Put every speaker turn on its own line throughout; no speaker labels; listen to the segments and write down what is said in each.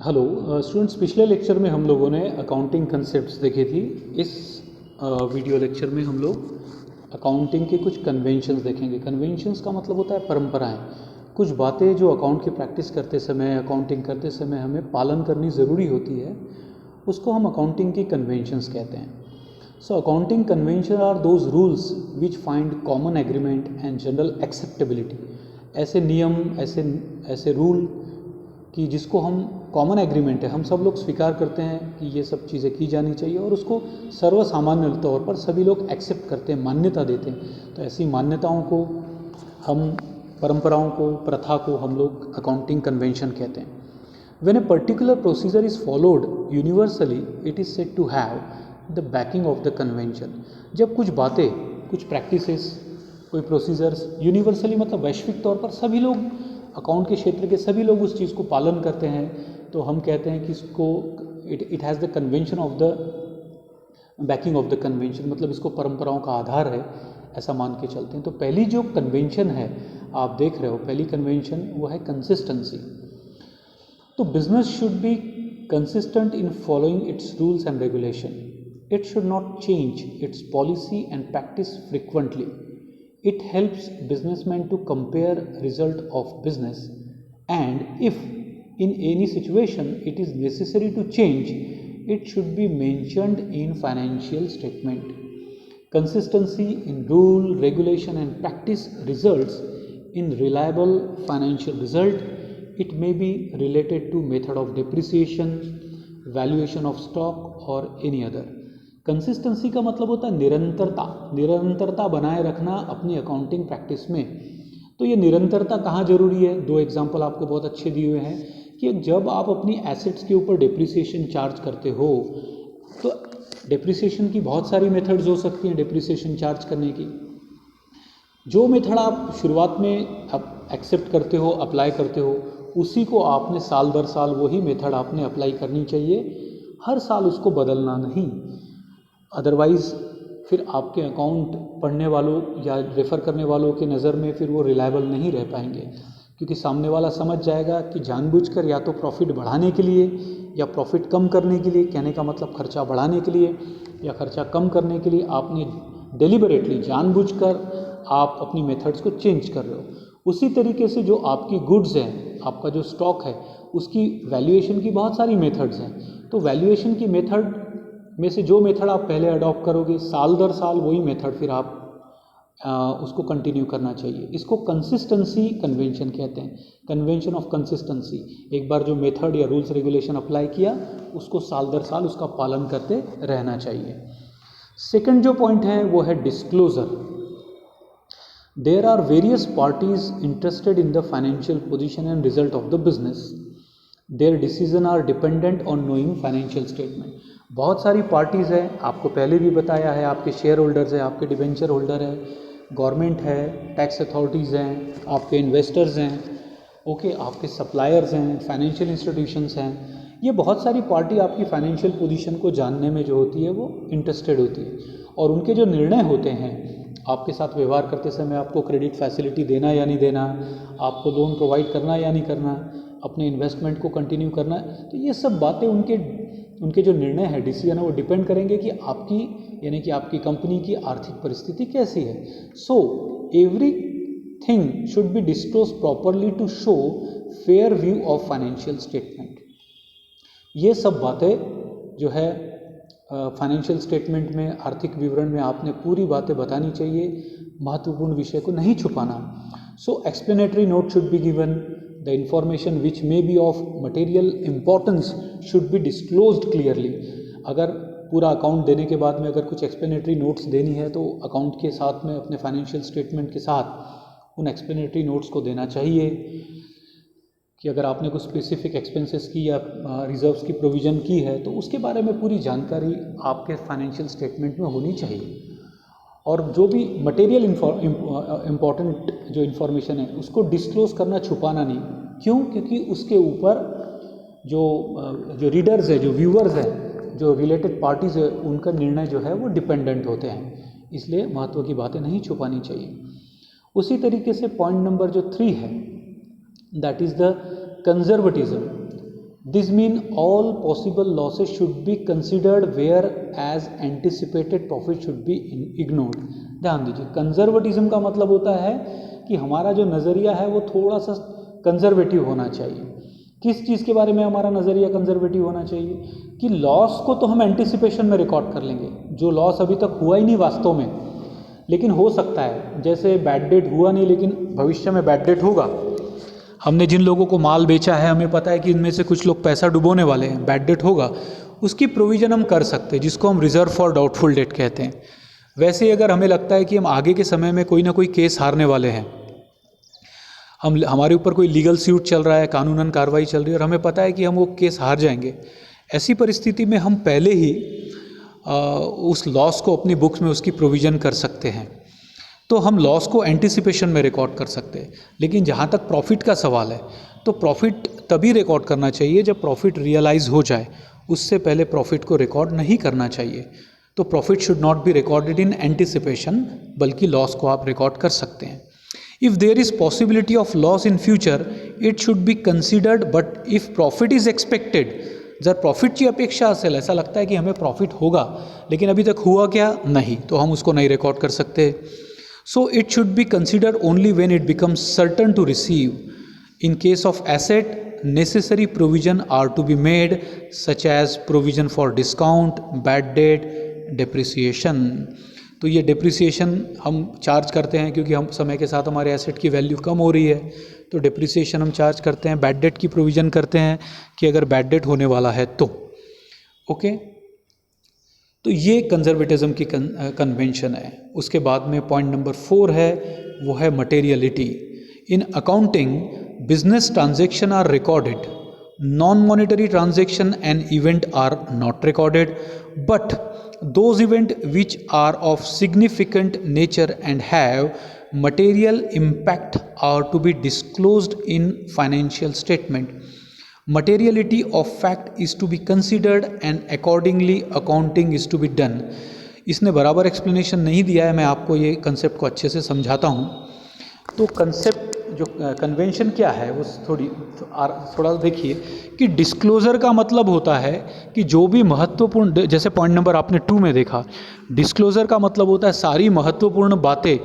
Hello students, पिछले lecture में हम लोगों ने अकाउंटिंग कंसेप्ट्स देखी थी। इस वीडियो लेक्चर में हम लोग अकाउंटिंग के कुछ कन्वेंशंस देखेंगे। कन्वेंशंस का मतलब होता है परंपराएं, कुछ बातें जो अकाउंट की प्रैक्टिस करते समय, अकाउंटिंग करते समय हमें पालन करनी ज़रूरी होती है, उसको हम अकाउंटिंग की कन्वेंशंस कहते हैं। So accounting convention are those rules which find common agreement and general acceptability. ऐसे नियम, ऐसे रूल कि जिसको हम कॉमन एग्रीमेंट है, हम सब लोग स्वीकार करते हैं कि ये सब चीज़ें की जानी चाहिए और उसको सर्वसामान्य तौर पर सभी लोग एक्सेप्ट करते हैं, मान्यता देते हैं। तो ऐसी मान्यताओं को हम, परंपराओं को, प्रथा को हम लोग अकाउंटिंग कन्वेंशन कहते हैं। When a particular procedure is followed universally, it is said to have the backing of the convention। जब कुछ बातें, कुछ प्रैक्टिसेस, कोई प्रोसीजर्स यूनिवर्सली मतलब वैश्विक तौर पर सभी लोग, अकाउंट के क्षेत्र के सभी लोग उस चीज़ को पालन करते हैं, तो हम कहते हैं कि इसको it has the convention of the banking of the convention, मतलब इसको परंपराओं का आधार है, ऐसा मान के चलते हैं। तो पहली जो कन्वेंशन है आप देख रहे हो, पहली कन्वेंशन वो है कंसिस्टेंसी। तो business should be consistent in following it's rules and regulation. It should not change it's policy and practice frequently. It helps businessmen to compare result of business, and if in any situation it is necessary to change, it should be mentioned in financial statement. Consistency in rule, regulation and practice results in reliable financial result. It may be related to method of depreciation, valuation of stock or any other. Consistency का मतलब होता है निरंतरता बनाए रखना अपनी accounting practice में। तो ये निरंतरता कहाँ जरूरी है? दो एग्जांपल आपको बहुत अच्छे दिए हुए हैं कि जब आप अपनी एसेट्स के ऊपर डेप्रिसिएशन चार्ज करते हो, तो डेप्रिसिएशन की बहुत सारी मेथड्स हो सकती हैं डेप्रिसिएशन चार्ज करने की। जो मेथड आप शुरुआत में आप एक्सेप्ट करते हो, अप्लाई करते हो, उसी को आपने साल दर साल वही मेथड आपने अप्लाई करनी चाहिए, हर साल उसको बदलना नहीं। अदरवाइज़ फिर आपके अकाउंट पढ़ने वालों या रेफ़र करने वालों के नज़र में फिर वो रिलायबल नहीं रह पाएंगे, क्योंकि सामने वाला समझ जाएगा कि जानबूझकर या तो प्रॉफिट बढ़ाने के लिए या प्रॉफिट कम करने के लिए, कहने का मतलब खर्चा बढ़ाने के लिए या खर्चा कम करने के लिए आपने डेलिबरेटली, जानबूझकर आप अपनी मेथड्स को चेंज कर रहे हो। उसी तरीके से जो आपकी गुड्स हैं, आपका जो स्टॉक है, उसकी वैल्यूएशन की बहुत सारी मेथड्स हैं। तो वैल्यूएशन की मेथड में से जो मेथड आप पहले अडॉप्ट करोगे, साल दर साल वही मेथड फिर आप उसको कंटिन्यू करना चाहिए। इसको कंसिस्टेंसी कन्वेंशन कहते हैं, कन्वेंशन ऑफ कंसिस्टेंसी। एक बार जो मेथड या रूल्स रेगुलेशन अप्लाई किया, उसको साल दर साल उसका पालन करते रहना चाहिए। सेकंड जो पॉइंट है वो है disclosure. There are various parties interested in the financial position and result of the business. Their decision are dependent on knowing financial statement. बहुत सारी पार्टीज़ हैं, आपको पहले भी बताया है, आपके शेयर होल्डर्स हैं, आपके डिबेंचर होल्डर है, गवर्नमेंट है, टैक्स अथॉरिटीज़ हैं, आपके इन्वेस्टर्स हैं, ओके, आपके सप्लायर्स हैं, फाइनेंशियल इंस्टीट्यूशंस हैं। ये बहुत सारी पार्टी आपकी फाइनेंशियल पोजीशन को जानने में जो होती है वो इंटरेस्टेड होती है, और उनके जो निर्णय होते हैं आपके साथ व्यवहार करते समय, आपको क्रेडिट फैसिलिटी देना या नहीं देना, आपको लोन प्रोवाइड करना या नहीं करना, अपने इन्वेस्टमेंट को कंटिन्यू करना, तो ये सब बातें उनके जो निर्णय है, डिसीजन है, वो डिपेंड करेंगे कि आपकी, यानी कि आपकी कंपनी की आर्थिक परिस्थिति कैसी है। So everything should be disclose properly to show fair view of financial statement. ये सब बातें जो है फाइनेंशियल स्टेटमेंट में, आर्थिक विवरण में आपने पूरी बातें बतानी चाहिए, महत्वपूर्ण विषय को नहीं छुपाना। So explanatory note should be given. The information which may be of material importance should be disclosed clearly। अगर पूरा अकाउंट देने के बाद में अगर कुछ एक्सप्लेनेटरी नोट्स देनी है, तो अकाउंट के साथ में, अपने फाइनेंशियल स्टेटमेंट के साथ उन एक्सप्लेनेटरी नोट्स को देना चाहिए कि अगर आपने कुछ स्पेसिफिक एक्सपेंसेस की या रिजर्व्स की प्रोविज़न की है, तो उसके बारे में पूरी जानकारी आपके फाइनेंशियल स्टेटमेंट में होनी चाहिए। और जो भी मटेरियल इम्पॉर्टेंट जो इन्फॉर्मेशन है, उसको डिस्क्लोज करना, छुपाना नहीं। क्यों? क्योंकि उसके ऊपर जो रीडर्स है, जो व्यूअर्स हैं, जो रिलेटेड पार्टीज़ है, उनका निर्णय जो है वो डिपेंडेंट होते हैं, इसलिए महत्व की बातें नहीं छुपानी चाहिए। उसी तरीके से पॉइंट नंबर जो 3 है, that is the conservatism. This mean all possible losses should be considered whereas anticipated profit should be ignored. ध्यान दीजिए, कंजर्वेटिज्म का मतलब होता है कि हमारा जो नज़रिया है वो थोड़ा सा कंजर्वेटिव होना चाहिए। किस चीज़ के बारे में हमारा नज़रिया कंजर्वेटिव होना चाहिए कि लॉस को तो हम एंटिसिपेशन में रिकॉर्ड कर लेंगे, जो लॉस अभी तक हुआ ही नहीं वास्तव में, लेकिन हो सकता है, जैसे बैड डेट हुआ नहीं लेकिन भविष्य में बैड डेट होगा। हमने जिन लोगों को माल बेचा है हमें पता है कि इनमें से कुछ लोग पैसा डुबोने वाले हैं, बैड डेट होगा, उसकी प्रोविज़न हम कर सकते हैं, जिसको हम रिजर्व फॉर डाउटफुल डेट कहते हैं। वैसे ही अगर हमें लगता है कि हम आगे के समय में कोई ना कोई केस हारने वाले हैं, हमारे ऊपर कोई लीगल सूट चल रहा है, कानूनन कार्रवाई चल रही है और हमें पता है कि हम वो केस हार जाएंगे, ऐसी परिस्थिति में हम पहले ही उस लॉस को अपनी बुक्स में उसकी प्रोविज़न कर सकते हैं, तो हम लॉस को एंटिसिपेशन में रिकॉर्ड कर सकते हैं। लेकिन जहाँ तक प्रॉफिट का सवाल है, तो प्रॉफिट तभी रिकॉर्ड करना चाहिए जब प्रॉफिट रियलाइज़ हो जाए, उससे पहले प्रॉफिट को रिकॉर्ड नहीं करना चाहिए। तो profit should not be recorded in anticipation, बल्कि लॉस को आप रिकॉर्ड कर सकते हैं। If there is possibility of loss in future it should be considered, but if profit is expected, जर प्रॉफिटची अपेक्षा असेल, ऐसा लगता है कि हमें प्रॉफिट होगा लेकिन अभी तक हुआ क्या नहीं, तो हम उसको नहीं रिकॉर्ड कर सकते। So it should be considered only when it becomes certain to receive. In case of asset, necessary provision are to be made, such as provision for discount, bad debt, depreciation. तो ये depreciation हम charge करते हैं क्योंकि हम समय के साथ हमारे एसेट की वैल्यू कम हो रही है, तो डिप्रिसिएशन हम चार्ज करते हैं। बैड डेट की प्रोविज़न करते हैं कि अगर बैड डेट होने वाला है तो ओके। तो ये कंजर्वेटिज्म की कन्वेंशन है। उसके बाद में पॉइंट नंबर 4 है, वो है materiality. In accounting business transaction are recorded, non monetary transaction and event are not recorded, but those event which are of significant nature and have material impact are to be disclosed in financial statement. Materiality of fact is to be considered and accordingly accounting is to be done। इसने बराबर explanation नहीं दिया है, मैं आपको ये concept को अच्छे से समझाता हूँ। तो कंसेप्ट जो कन्वेंशन क्या है वो थोड़ा देखिए कि डिस्क्लोज़र का मतलब होता है कि जो भी महत्वपूर्ण, जैसे पॉइंट नंबर आपने 2 में देखा, डिस्क्लोज़र का मतलब होता है सारी महत्वपूर्ण बातें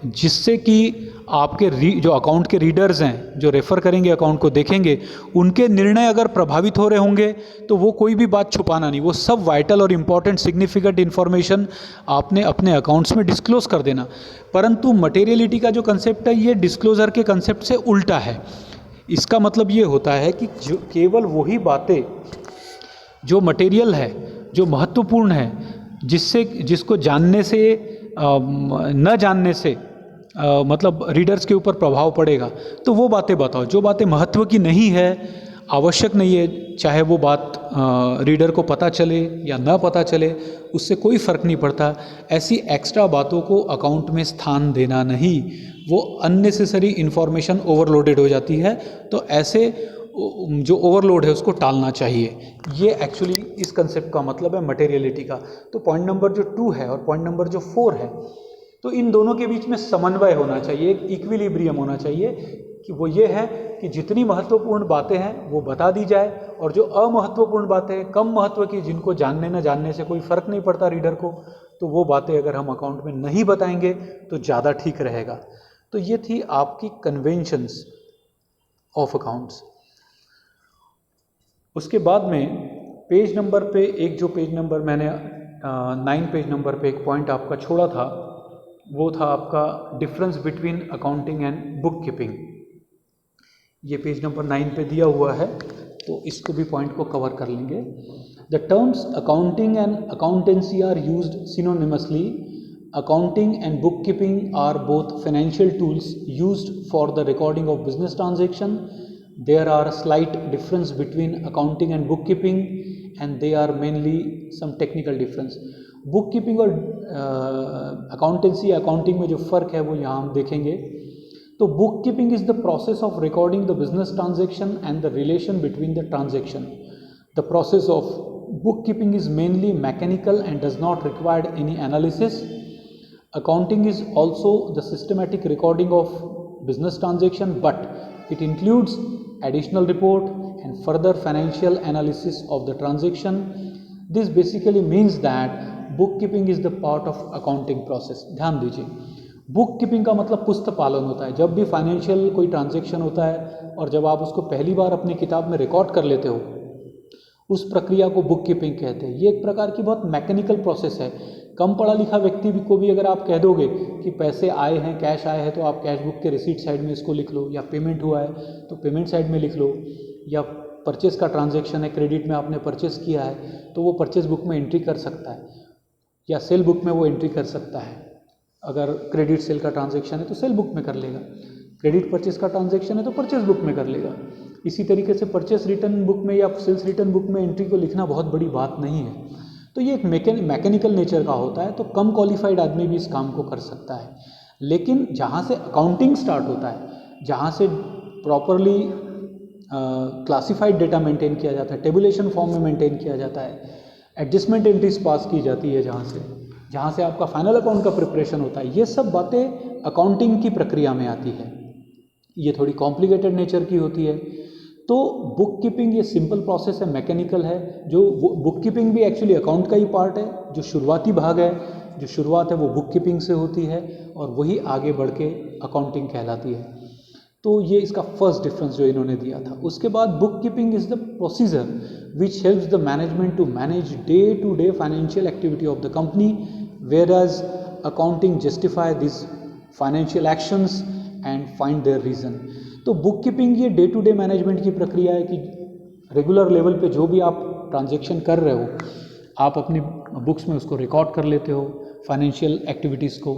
जिससे कि आपके जो अकाउंट के रीडर्स हैं, जो रेफ़र करेंगे अकाउंट को देखेंगे, उनके निर्णय अगर प्रभावित हो रहे होंगे तो वो कोई भी बात छुपाना नहीं, वो सब वाइटल और इम्पॉर्टेंट सिग्निफिकेंट इन्फॉर्मेशन आपने अपने अकाउंट्स में डिस्क्लोज़ कर देना। परंतु मटेरियलिटी का जो कंसेप्ट है ये डिस्क्लोज़र के कंसेप्ट से उल्टा है। इसका मतलब ये होता है कि जो केवल वही बातें जो मटेरियल है, जो महत्वपूर्ण है, जिसको जानने से न जानने से मतलब रीडर्स के ऊपर प्रभाव पड़ेगा, तो वो बातें बताओ। जो बातें महत्व की नहीं है, आवश्यक नहीं है, चाहे वो बात रीडर को पता चले या ना पता चले, उससे कोई फ़र्क नहीं पड़ता, ऐसी एक्स्ट्रा बातों को अकाउंट में स्थान देना नहीं, वो अननेसेसरी इन्फॉर्मेशन ओवरलोडेड हो जाती है। तो ऐसे जो ओवरलोड है उसको टालना चाहिए। ये एक्चुअली इस कंसेप्ट का मतलब है मटेरियलिटी का। तो पॉइंट नंबर जो 2 है और पॉइंट नंबर जो 4 है, तो इन दोनों के बीच में समन्वय होना चाहिए, एक इक्विलिब्रियम होना चाहिए कि वो ये है कि जितनी महत्वपूर्ण बातें हैं वो बता दी जाए, और जो अमहत्वपूर्ण बातें, कम महत्व की, जिनको जानने न जानने से कोई फ़र्क नहीं पड़ता रीडर को, तो वो बातें अगर हम अकाउंट में नहीं बताएंगे तो ज़्यादा ठीक रहेगा। तो ये थी आपकी कन्वेंशंस ऑफ अकाउंट्स। उसके बाद में पेज नंबर पे पेज नंबर मैंने 9 पेज नंबर पे एक पॉइंट आपका छोड़ा था, वो था आपका difference between accounting and book keeping. ये पेज नंबर 9 पे दिया हुआ है, तो इसको भी पॉइंट को कवर कर लेंगे। The terms accounting and accountancy are used synonymously. Accounting and book keeping are both financial tools used for the recording of business transaction. There are slight difference between accounting and bookkeeping, and they are mainly some technical difference. Bookkeeping और accounting में जो फ़र्क है वो यहाँ हम देखेंगे। तो bookkeeping is the process of recording the business transaction and the relation between the transaction. The process of bookkeeping is mainly mechanical and does not require any analysis. Accounting is also the systematic recording of business transaction, but it includes additional report, and further financial analysis of the transaction. This basically means that bookkeeping is the part of accounting process. ध्यान दीजिए, book keeping का मतलब पुस्त पालन होता है. जब भी फाइनेंशियल कोई ट्रांजेक्शन होता है और जब आप उसको पहली बार अपनी किताब में रिकॉर्ड कर लेते हो, उस प्रक्रिया को बुक कीपिंग कहते हैं. ये एक प्रकार की बहुत मैकेनिकल प्रोसेस है. कम पढ़ा लिखा व्यक्ति को भी अगर आप कह दोगे कि पैसे आए हैं, कैश आए हैं, तो आप कैश बुक के रिसीट साइड में इसको लिख लो, या पेमेंट हुआ है तो पेमेंट साइड में लिख लो, या परचेस का ट्रांजैक्शन है, क्रेडिट में आपने परचेस किया है तो वो परचेस बुक में एंट्री कर सकता है, या सेल बुक में वो एंट्री कर सकता है. अगर क्रेडिट सेल का ट्रांजैक्शन है तो सेल बुक में कर लेगा, क्रेडिट परचेस का ट्रांजैक्शन है तो परचेस बुक में कर लेगा. इसी तरीके से परचेस रिटर्न बुक में या सेल्स रिटर्न बुक में एंट्री को लिखना बहुत बड़ी बात नहीं है. तो ये एक मैकेनिकल नेचर का होता है, तो कम क्वालिफाइड आदमी भी इस काम को कर सकता है. लेकिन जहाँ से अकाउंटिंग स्टार्ट होता है, जहाँ से प्रॉपरली क्लासिफाइड डेटा मेंटेन किया जाता है, टेबुलेशन फॉर्म में मेंटेन किया जाता है, एडजस्टमेंट एंट्रीज पास की जाती है, जहाँ से आपका फाइनल अकाउंट का प्रिपरेशन होता है, ये सब बातें अकाउंटिंग की प्रक्रिया में आती है. ये थोड़ी कॉम्प्लिकेटेड नेचर की होती है. तो बुक कीपिंग ये सिंपल प्रोसेस है, मैकेनिकल है. जो बुक कीपिंग भी एक्चुअली अकाउंट का ही पार्ट है. जो शुरुआती भाग है, जो शुरुआत है वो बुक कीपिंग से होती है और वही आगे बढ़ के अकाउंटिंग कहलाती है. तो ये इसका फर्स्ट डिफरेंस जो इन्होंने दिया था. उसके बाद book keeping is the procedure which helps the management to manage day to day financial activity of the company, whereas accounting justify this financial actions and find their reason. तो book keeping ये day to day management की प्रक्रिया है कि regular level पे जो भी आप ट्रांजैक्शन कर रहे हो, आप अपनी बुक्स में उसको रिकॉर्ड कर लेते हो, फाइनेंशियल एक्टिविटीज़ को.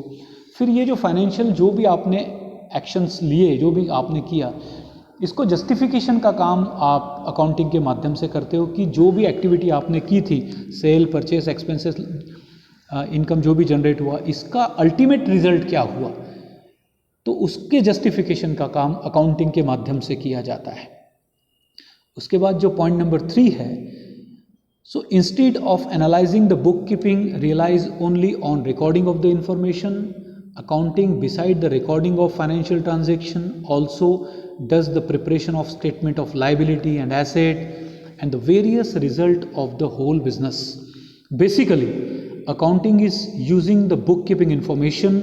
फिर ये जो फाइनेंशियल जो भी आपने एक्शंस लिए, जो भी आपने किया, इसको जस्टिफिकेशन का काम आप अकाउंटिंग के माध्यम से करते हो कि जो भी एक्टिविटी आपने की थी, सेल, परचेस, एक्सपेंसेस, इनकम जो भी जनरेट हुआ, इसका अल्टीमेट रिजल्ट क्या हुआ, तो उसके जस्टिफिकेशन का काम अकाउंटिंग के माध्यम से किया जाता है. उसके बाद जो पॉइंट नंबर 3 है, so instead of analysing the book keeping realise only on recording of the information, accounting beside the recording of financial transaction also does the preparation of statement of liability and asset and the various result of the whole business. Basically, accounting is using the bookkeeping information,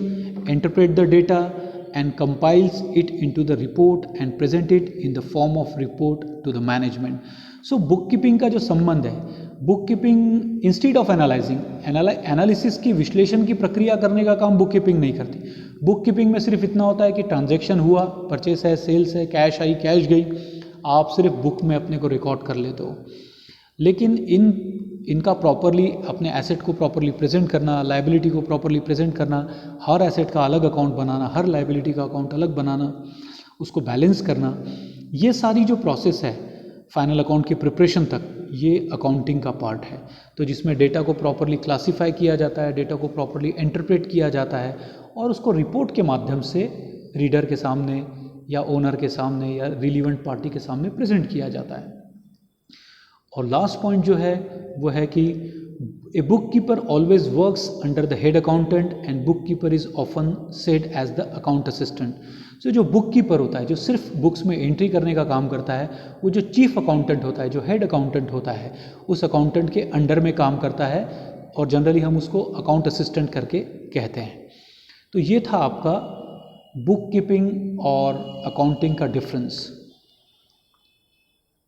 interpret the data and compiles it into the report and present it in the form of report to the management. So bookkeeping का जो संबंध है, book keeping instead of analysis की विश्लेषण की प्रक्रिया करने का काम बुक कीपिंग नहीं करती. बुक कीपिंग में सिर्फ इतना होता है कि ट्रांजैक्शन हुआ, परचेस है, सेल्स है, कैश आई, कैश गई, आप सिर्फ बुक में अपने को रिकॉर्ड कर लेते हो. लेकिन इनका प्रॉपरली अपने एसेट को प्रॉपरली प्रेजेंट करना, लायबिलिटी को प्रॉपरली प्रेजेंट करना, हर एसेट का अलग अकाउंट बनाना, हर लायबिलिटी का अकाउंट अलग बनाना, उसको बैलेंस करना, ये सारी जो प्रोसेस है फाइनल अकाउंट की प्रिपरेशन तक, ये अकाउंटिंग का पार्ट है. तो जिसमें डेटा को प्रॉपरली क्लासीफाई किया जाता है, डेटा को प्रॉपरली इंटरप्रेट किया जाता है और उसको रिपोर्ट के माध्यम से रीडर के सामने या ओनर के सामने या रिलीवेंट पार्टी के सामने प्रेजेंट किया जाता है. और लास्ट पॉइंट जो है वो है कि a book keeper always works under the head accountant and book keeper is often said as the account assistant. तो जो बुक कीपर होता है, जो सिर्फ बुक्स में एंट्री करने का काम करता है, वो जो चीफ अकाउंटेंट होता है, जो हेड अकाउंटेंट होता है, उस अकाउंटेंट के अंडर में काम करता है और जनरली हम उसको अकाउंट असिस्टेंट करके कहते हैं. तो ये था आपका बुक कीपिंग और अकाउंटिंग का डिफरेंस.